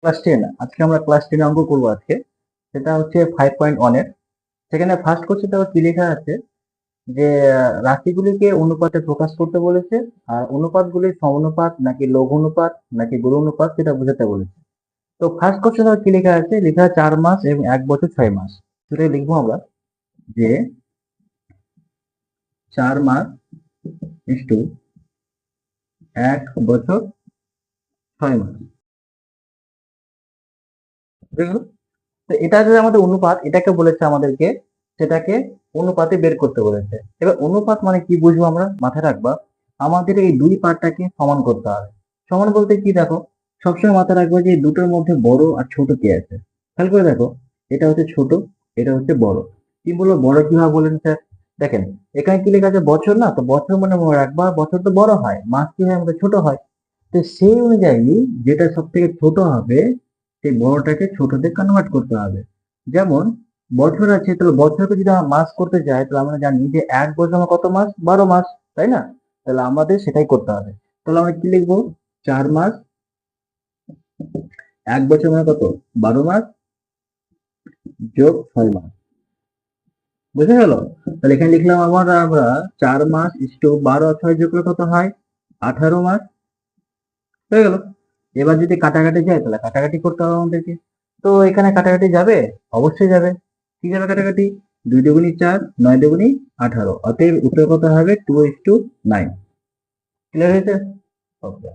Class 10 আজকে আমরা class 10 অঙ্ক করবো আজকে। সেটা হচ্ছে 5.1 এর। সেখানে ফার্স্ট কোশ্চেনটা কি লেখা আছে যে রাশিগুলিকে অনুপাতে প্রকাশ করতে বলেছে, আর অনুপাতগুলি সমানুপাত নাকি লঘু অনুপাত নাকি গুণ অনুপাত সেটা বোঝাতে বলেছে। তো ফার্স্ট কোশ্চেন কি লেখা আছে, লেখা 4 মাস এবং 1 বছর 6 মাস। সেটাই লিখবো আমরা যে 4 মাস ইস্টু 1 বছর 6 মাস। বুঝে গেল? তো এটা যে আমাদের অনুপাত, এটাকে বলেছে আমাদেরকে সেটাকে অনুপাতে বের করতে বলেছে। এবার অনুপাত মানে কি বুঝবো আমরা, মাথায় রাখবা আমাদের এই দুই পার্টটাকে সমান করতে হবে। সমান বলতে কি, দেখো সবসময় মাথায় রাখবো যে দুটোর মধ্যে বড় আর ছোট কে আছে। খেয়াল করে দেখো, এটা হচ্ছে ছোট, এটা হচ্ছে বড়। কি বলবো, বড় কিভাবে বলেন স্যার? দেখেন এখানে কি লেখা আছে বছর, না তো বছর মানে মনে রাখবা বছর তো বড় হয়, মাস কি হয় আমাদের ছোট হয়। তো সেই অনুযায়ী যেটা সব থেকে ছোট হবে সেই বড়টাকে ছোটতে কনভার্ট করতে হবে। যেমন বছর আছে, তাহলে বছরকে যদি আমরা মাস করতে যাই তাহলে আমরা জানি যে 1 বছর আমার কত মাস, 12 মাস, তাই না? তাহলে আমাদের সেটাই করতে হবে। তাহলে আমরা কি লিখবো, 4 মাস, 1 বছর মানে কত, 12 মাস, যোগ 6 মাস। বুঝে গেল? তাহলে এখানে লিখলাম আমরা 4 মাস ইস্টু 12 আর 6 যোগ করলে কত হয়, 18 মাস। হয়ে গেল। এবার যদি কাটাকাটি যায় তাহলে কাটাকাটি করতে হবে আমাদেরকে। তো এখানে কাটাকাটি যাবে, অবশ্যই যাবে। কি যাবে কাটাকাটি, 2 দুগুনি 4, 9 দুগুনি 18, অতএব উত্তর কত হবে 2:9। ক্লিয়ার হয়েছে? ওকে।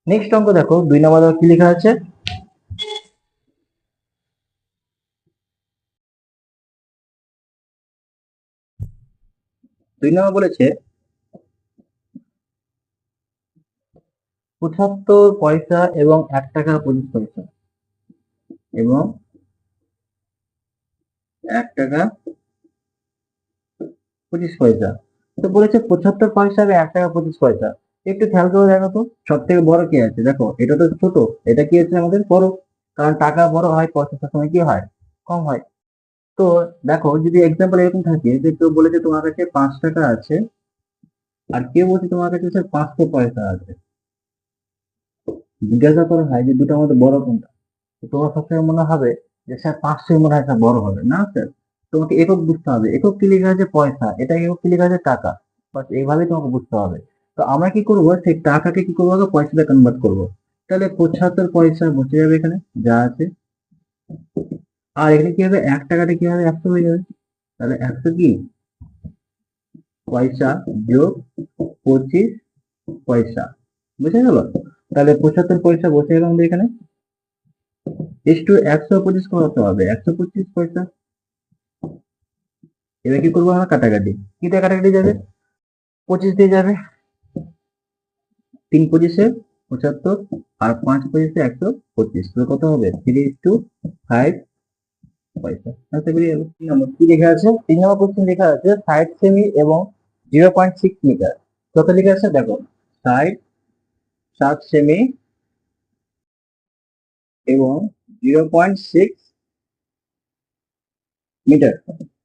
নেক্সট অঙ্ক দেখো, 2 নম্বর কি লেখা আছে, 2 নম্বর বলেছে 75 পয়সা এবং 1 টাকা 25 পয়সা এবং 1 টাকা 25 পয়সা। তো বলেছে 75 পয়সা এবং 1 টাকা 25 পয়সা। একটু খেয়াল করে দেখো তো, সব থেকে বড় কি আছে, দেখো এটা তো ছোট, এটা কি আছে আমাদের বড়। কারণ টাকা বড় হয়, পয়সা সবসময় কি হয়, কম হয়। তো দেখো যদি এক্সাম্পল এরকম থাকে যে কেউ বলেছে তোমার কাছে 5 টাকা আছে, আর কেউ বলছে তোমার কাছে স্যার 500 পয়সা আছে। জিজ্ঞাসা করা হয় যে দুটোর মধ্যে বড় কোনটা, তো তোমার সবসময় মনে হবে যে স্যার 500 মনে হয় স্যার বড় হবে না স্যার। তোমাকে একক বুঝতে হবে, একক কি লেখা আছে পয়সা, এটা একক কি লেখা আছে টাকা। বাস এইভাবেই তোমাকে বুঝতে হবে। তো আমরা কি করবো, সেই টাকাকে কি করবো, পয়সাতে কনভার্ট করবো। তাহলে 75 পয়সা বসে যাবে এখানে যা আছে, আর এখানে কি হবে, 1 টাকাটা কি হবে, 100 হয়ে যাবে। তাহলে 100 কি পয়সা যোগ 25 পয়সা। বুঝে গেল? তাহলে 75 পয়সা বসে গেল আমাদের এখানে, ইস্টু 125 কমাতে হবে, 125 পয়সা। এবার কি করবো আমরা, কাটাকাটি। কি দিয়ে কাটাকাটি যাবে, 25 দিয়ে যাবে, 3 পঁচিশে 75, আর 5 পঁচিশে 125, তো কত হবে 3:5 পয়সা। আচ্ছা বেরিয়ে গেল। 3 নম্বর কি লেখা আছে, 3 নম্বর কোশ্চেন লেখা আছে 60 সেমি এবং 0.6 মিটার। কত লেখা আছে দেখো, 7 সেমি এবং 0.6 মিটার,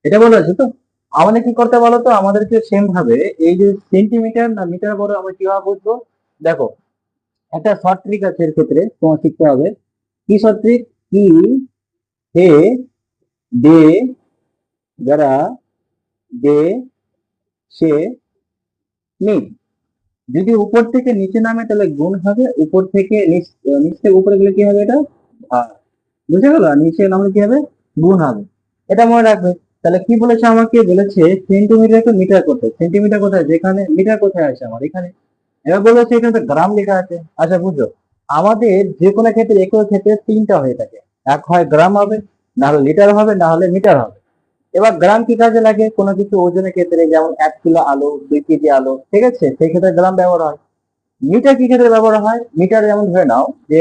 এটা বলা আছে। তো আমাদের কি করতে বলো তো, আমাদেরকে সেম ভাবে এই যে সেন্টিমিটার না মিটার বড় আমরা কিভাবে বুঝবো। দেখো একটা শর্ট ট্রিক আছে এর ক্ষেত্রে, তোমার শিখতে হবে। কি শর্ট ট্রিক, কি হে দে যারা দে সে নি। যদি উপর থেকে নিচে নামে তাহলে গুণ হবে, উপর থেকে নিচ থেকে উপরে গেলে কি হবে, এটা ভাগ। বুঝে গেল? আর নিচে নামলে কি হবে, গুণ হবে। এটা মনে রাখবে। তাহলে কি বলেছে, আমাকে বলেছে সেন্টিমিটারকে মিটার করতে। সেন্টিমিটার কোথায়, যেখানে মিটার কোথায় আছে আমার এখানে। এবার বলেছে এখানে তো গ্রাম লেখা আছে। আচ্ছা বুঝো, আমাদের যে কোনো ক্ষেত্রে একক ক্ষেত্রে 3টা হয়ে থাকে, এক হয় গ্রাম হবে, না হলে লিটার হবে, না হলে মিটার হবে। এবার গ্রাম কি কাজে লাগে, কোনো কিছু ওজনের ক্ষেত্রে, যেমন 1 কিলো আলু, 2 কেজি আলু, ঠিক আছে, সেই ক্ষেত্রে গ্রাম ব্যবহার হয়। মিটার কি ক্ষেত্রে ব্যবহার হয়, মিটার যেমন ধরে নাও যে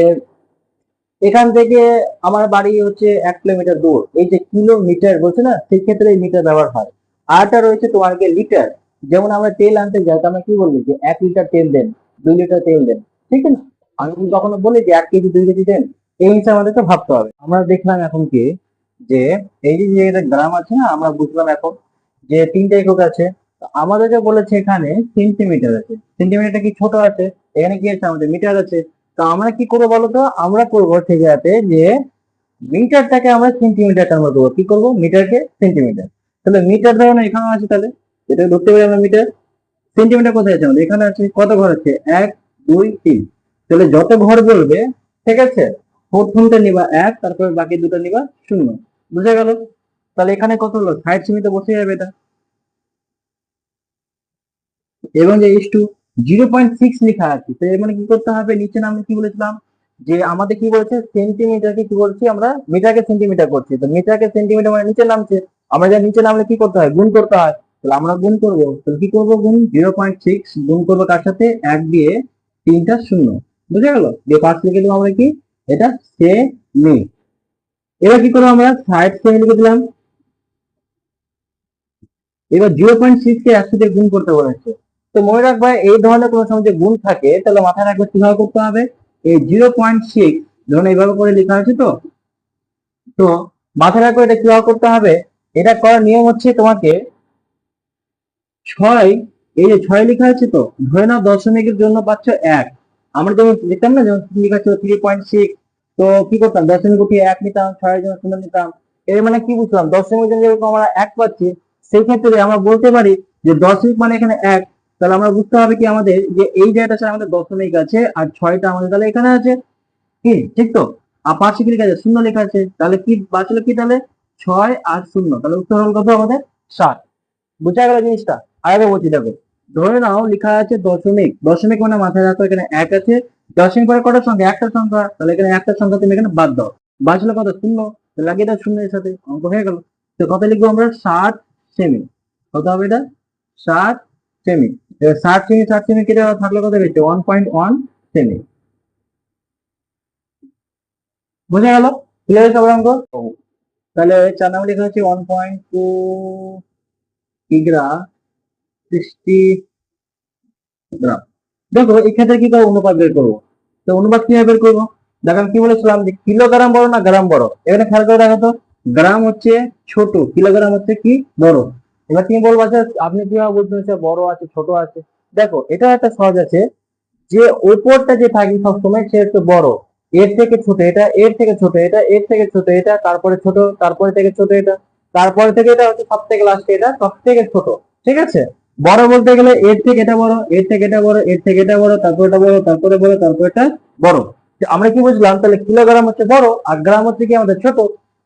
এখান থেকে আমার বাড়ি হচ্ছে 1 কিলোমিটার দূর, এই যে কিলোমিটার বলছে না, সেই ক্ষেত্রে এই মিটার ব্যবহার হয়। আরটা রয়েছে তোমার লিটার। যেমন আমরা তেল আনতে যাই, তো আমরা কি বলবো যে 1 লিটার তেল দেন, 2 লিটার তেল দেন, ঠিক আছে। আমি যদি কখনো বলি যে 1 কেজি 2 কেজি দেন, এই হিসাবে আমাদেরকে ভাবতে হবে। আমরা দেখলাম এখন কি, যে এই যে এটা গ্রাম আছে না, আমরা বুঝলাম এখন যে 3টা একক আছে। তো আমাদেরকে বলেছে এখানে সেন্টিমিটার আছে, সেন্টিমিটারটা কি ছোট আছে, এখানে কি আছে আমাদের মিটার আছে। তো আমরা কি করবো বলতো, আমরা করবো ঠিক আছে যে মিটারটাকে আমরা সেন্টিমিটার কনভার্ট করবো। কি করবো, মিটারকে সেন্টিমিটার। তাহলে মিটার ধরো না এখানে আছে, তাহলে এটা ধরতে পারি আমরা মিটার। সেন্টিমিটার কোথায় আছে আমাদের, এখানে আছে। কত ঘর আছে, 1 2 3। তাহলে যত ঘর বলবে, ঠিক আছে, প্রথমটা নিবা 1, তারপরে বাকি দুটো নিবা 0। বুঝা গেল? তাহলে এখানে কত হলো, 60 সেমিতে বসে যাবে এটা। এবং যে ইস টু 0.6 লেখা আছে, তো এর মানে কি করতে হবে, নিচে নামে কি বলেছিলাম যে আমাদের কি বলেছে, সেন্টিমিটারকে কি করছি আমরা, মিটারকে সেন্টিমিটার করছি। তো মিটারকে সেন্টিমিটার মানে নিচে নামছে, আমরা যা নিচে নামলে কি করতে হয়, গুণ করতে হয়। তাহলে আমরা গুণ করবো, তাহলে কি করবো, গুণ 0.6 গুণ করবো কার সাথে, 1 দিয়ে 3টা 0। বুঝে গেল? দিয়ে 5 লিখে দেবো আমরা কি, এটা সেমি। এবার কি করবো আমরা, 60 সেমি লিখে দিলাম। এবার 0.6 কে 100 দিয়ে গুণ করতে বলেছে। তো মনে রাখবা, এই ধরনের কোনো সময় যে গুণ থাকে, তাহলে মাথায় রাখবে কিভাবে করতে হবে। এই 0.6 ধরুন এইভাবে করে লেখা আছে, তো তো মাথায় রাখবে এটা কিভাবে করতে হবে। এটা করার নিয়ম হচ্ছে, তোমাকে 6, এই যে 6 লেখা আছে, তো ধরে নাও দশমিকের জন্য পাচ্ছ 1। আমরা যেমন লিখতাম না, যেমন লেখা ছিল 3.6, তো কি করতাম, দশমিক উঠিয়ে 1 নিতাম, 6 এর জন্য 0 নিতাম। এর মানে কি বুঝলাম, দশমিকের জন্য যেরকম আমরা 1 পাচ্ছি, সেই ক্ষেত্রে আমরা বলতে পারি যে দশমিক মানে এখানে 1। তাহলে আমরা বুঝতে হবে কি আমাদের, যে এই জায়গাটা আমাদের দশমিক আছে, আর 6টা আমাদের তাহলে এখানে আছে। কি ঠিক তো? আর পাশে কি লেখা আছে, 0 লেখা আছে, তাহলে কি বাঁচলো কি, তাহলে 6 আর 0, তাহলে উত্তর হল কত আমাদের, 7। বুঝা গেল জিনিসটা? আগে বলছি, দেখো ধরে নাও লেখা আছে দশমিক, দশমিক মানে মাথায় রাখো এখানে 1 আছে। দশমিক পরে কত সংখ্যা, একটা সংখ্যা, তাহলে এখানে একটা সংখ্যা তুমি এখানে বাদ দাও, বাঁচলো কত, 0। লাগিয়ে দাও 0 এর সাথে, অঙ্ক হয়ে গেল। তো কত লিখবো আমরা, 60 সেমি। কত হবে এটা, 60 সেমি। এবার 60 সেমি 60 সেমি কেটে থাকলে কত হয়েছে, 1.1 সেমি। বুঝা গেল? ক্লিয়ার সবার অঙ্ক? তাহলে 4 নাম্বার লেখা হচ্ছে 1.2 কিগ্রা 60 গ্রাম। দেখো এক্ষেত্রে কি করে অনুপাত বের করবো। তো অনুপাত কিভাবে বের করবো, দেখো আমি কি বলেছিলাম যে কিলোগ্রাম বড় না গ্রাম বড়। এখানে খেয়াল করে দেখো তো, গ্রাম হচ্ছে ছোট, কিলোগ্রাম হচ্ছে কি বড়। এবার তুমি বলবো আচ্ছা আপনি কিভাবে বুঝতে হচ্ছে বড় আছে ছোট আছে। দেখো এটা একটা সহজ আছে, যে উপরটা যে থাকে সবসময় সে হচ্ছে বড়, এর থেকে ছোট এটা, এর থেকে ছোট এটা, এর থেকে ছোট এটা, তারপরে ছোট, তারপরে থেকে ছোট এটা, তারপরে থেকে এটা হচ্ছে সব থেকে লাস্টে এটা সব থেকে ছোট। ঠিক আছে? বড় বলতে গেলে এর থেকে এটা বড়, এর থেকে এটা বড়, এর থেকে এটা বড়, তারপর এটা বড়, তারপরে বড়, তারপর এটা বড়। আমরা কি বুঝলাম, তাহলে কিলোগ্রাম হচ্ছে বড় আর গ্রাম হচ্ছে কি আমাদের ছোট।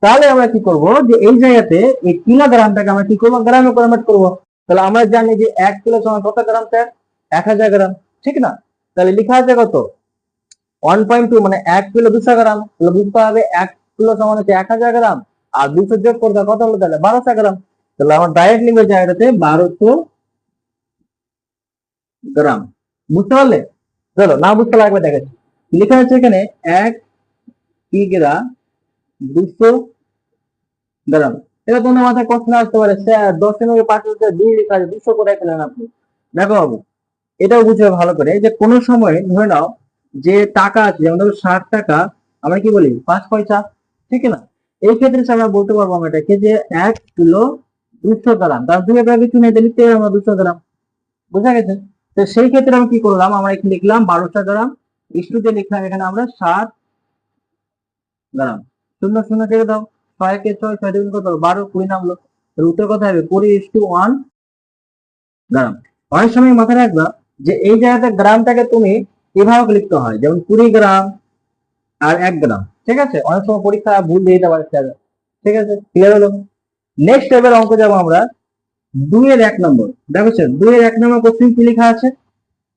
তাহলে আমরা কি করব, যে এই জায়গাতে এই কিলোগ্রামটাকে আমরা কি করবো, গ্রামে কনভার্ট করবো। তাহলে আমরা জানি যে 1 কিলো সমান কত গ্রাম, স্যার 1000 গ্রাম, ঠিক না? তাহলে লেখা আছে কত, 1.2 মানে 1 কিলো 200 গ্রাম। তাহলে বুঝতে হবে 1 কিলো সমান হচ্ছে 1000 গ্রাম, আর 200 যোগ করবে কত হলো, তাহলে 1200 গ্রাম। তাহলে আমার ডাইরেক্ট লিখবে জায়গাটাতে 1200 গ্রাম। বুঝতে পারলে? চলো না বুঝতে লাগবে দেখাচ্ছি। লেখা আছে এখানে 1 কিগ্রা 200 গ্রাম। এটা তোমার মাথায় প্রশ্ন আসতে পারে, স্যার 10 এর 5 2 লেখা আছে, 200 করে ফেলেন আপনি। দেখো বাবু, এটাও বুঝবে ভালো করে, যে কোনো সময় ধরে নাও যে টাকা আছে, যেমন ধরো 60 টাকা, আমরা কি বলি 5 পয়সা, ঠিক না? এই ক্ষেত্রে আমরা বলতে পারবো আমরা এটাকে যে 1 কিলো 200 গ্রাম, তার দুই কিছু নেই, লিখতে হবে আমরা 200 গ্রাম। বুঝা গেছে? তো সেই ক্ষেত্রে আমি কি করলাম, আমরা এখানে লিখলাম 1200 গ্রাম, ইস্টুতে লিখলাম এখানে আমরা 60 গ্রাম। 0 0 কেটে দাও, 6 কে 6, 6 দুগুণ কত, 12, 20 নামলো। উত্তর কথা হবে 20:1 গ্রাম। অনেক সময় মাথায় রাখবা যে এই জায়গাতে গ্রামটাকে তুমি এভাবে লিখতে হয়, যেমন 20 গ্রাম আর 1 গ্রাম। ঠিক আছে? অনেক সময় পরীক্ষা ভুল দিয়ে দিতে পারে স্যার। ঠিক আছে, ক্লিয়ার হলো? নেক্সট এবার অঙ্ক যাবো আমরা 2 এর 1 নম্বর। দেখো স্যার 2 এর 1 নম্বর কোশ্চেন কি লেখা আছে,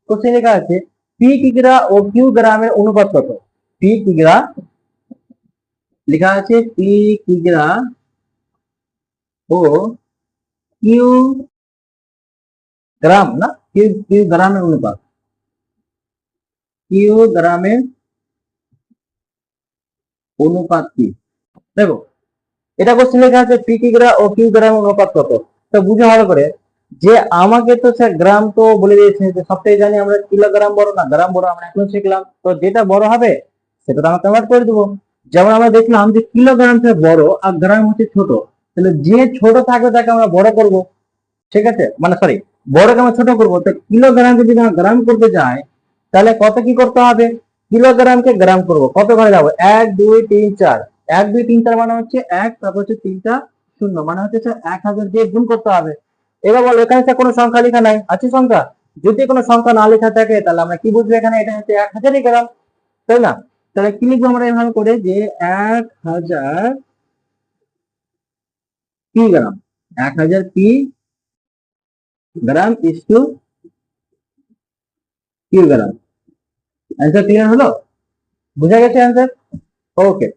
কোশ্চেন লেখা আছে পি কিগ্রা ও কিউ গ্রামের অনুপাত কত। পি কিগ্রা লেখা আছে, পি কিগ্রা ও কিউ গ্রাম, না কিউ কিউ গ্রামের অনুপাত, কিউ গ্রামের অনুপাত কি। দেখো এটা কোশ্চেন লেখা আছে পি কিগ্রা ও কিউ গ্রাম অনুপাত কত। তো বুঝে ভালো করে, যে আমাকে তো স্যার গ্রাম তো বলে দিয়েছে, যে সবটাই জানি আমরা কিলোগ্রাম বড় না গ্রাম বড়, আমরা এখন শিখলাম, তো যেটা বড় হবে সেটা তো আমরা কনভার্ট করে দেবো। যেমন আমরা দেখলাম যে কিলোগ্রাম থেকে বড় আর গ্রাম হচ্ছে ছোট, তাহলে যে ছোট থাকবে তাকে আমরা বড় করব। ঠিক আছে, মানে সরি, বড়কে আমরা ছোট করবো। তো কিলোগ্রাম যদি আমরা গ্রাম করতে যাই, তাহলে কত কি করতে হবে, কিলোগ্রামকে গ্রাম করব, কত ঘরে যাবো? 1 2 3 4, 1 2 3 4 মানে হচ্ছে 1, তারপর হচ্ছে 3টা শূন্য, মানে হচ্ছে 1000 দিয়ে গুণ করতে হবে। এবার বলো এখানে কোনো সংখ্যা লেখা নাই, আছে সংখ্যা? যদি কোনো সংখ্যা না লেখা থাকে তাহলে আমরা কি বুঝবো এখানে এটা হচ্ছে 1000 গ্রাম, তাই না? তাহলে কি লিখবো আমরা এভাবে করে যে 1000 কি গ্রাম, 1000 কি গ্রাম is to kilogram. Answer clear হলো? বুঝা গেছে অ্যান্সার? ওকে।